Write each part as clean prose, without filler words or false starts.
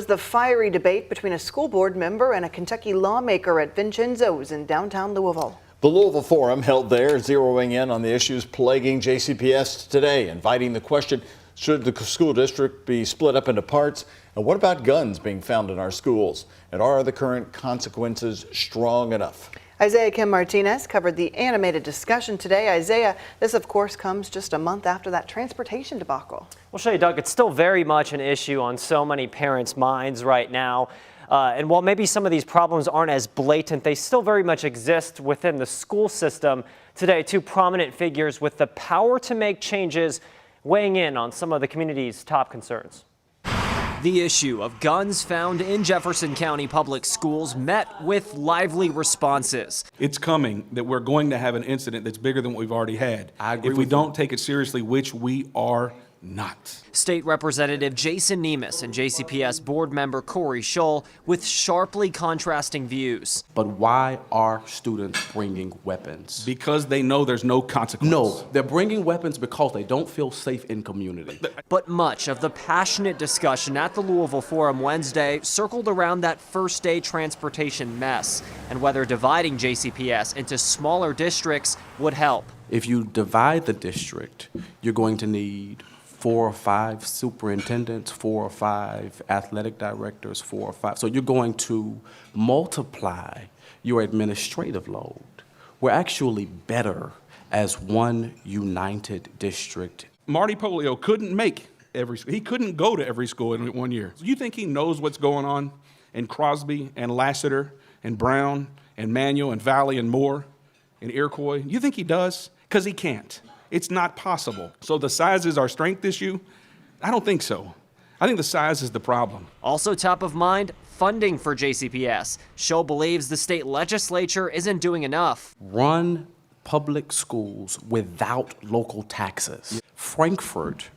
The fiery debate between a school board member and a Kentucky lawmaker at Vincenzo's in downtown Louisville. The Louisville Forum held there, zeroing in on the issues plaguing JCPS today, inviting the question, should the school district be split up into parts? And what about guns being found in our schools? And are the current consequences strong enough? Isaiah Kim Martinez covered the animated discussion today. Isaiah, this of course comes just a month after that transportation debacle. We'll show you, Doug, it's still very much an issue on so many parents' minds right now. And while maybe some of these problems aren't as blatant, they still very much exist within the school system. Today, two prominent figures with the power to make changes weighing in on some of the community's top concerns. The issue of guns found in Jefferson County public schools met with lively responses. It's coming that we're going to have an incident that's bigger than what we've already had. I agree if we don't take it seriously, which we are not. State Representative Jason Nemes and JCPS board member Corey Scholl with sharply contrasting views. But why are students bringing weapons? Because they know there's no consequence. No, they're bringing weapons because they don't feel safe in community. But much of the passionate discussion at the Louisville Forum Wednesday circled around that first day transportation mess and whether dividing JCPS into smaller districts would help. If you divide the district, you're going to need 4 or 5 superintendents, 4 or 5 athletic directors, 4 or 5. So you're going to multiply your administrative load. We're actually better as one united district. Marty Polio couldn't he couldn't go to every school in 1 year. You think he knows what's going on in Crosby and Lassiter and Brown and Manual and Valley and Moore and Iroquois? You think he does? Because he can't. It's not possible. So the size is our strength issue? I don't think so. I think the size is the problem. Also top of mind, funding for JCPS. Scholl believes the state legislature isn't doing enough. Run public schools without local taxes. Frankfurt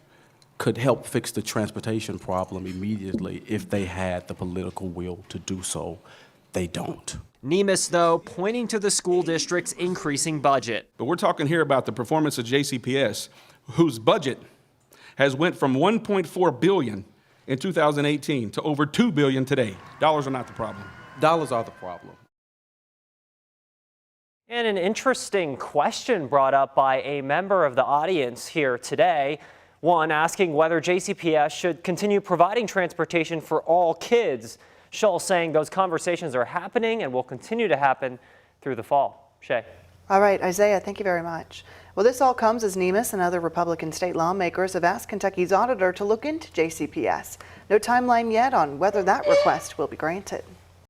could help fix the transportation problem immediately if they had the political will to do so. They don't. Nemes, though, pointing to the school district's increasing budget. But we're talking here about the performance of JCPS, whose budget has went from $1.4 billion in 2018 to over $2 billion today. Dollars are not the problem. Dollars are the problem. And an interesting question brought up by a member of the audience here today. One asking whether JCPS should continue providing transportation for all kids. Scholl saying those conversations are happening and will continue to happen through the fall. Shay. All right, Isaiah, thank you very much. Well, this all comes as Nemes and other Republican state lawmakers have asked Kentucky's auditor to look into JCPS. No timeline yet on whether that request will be granted.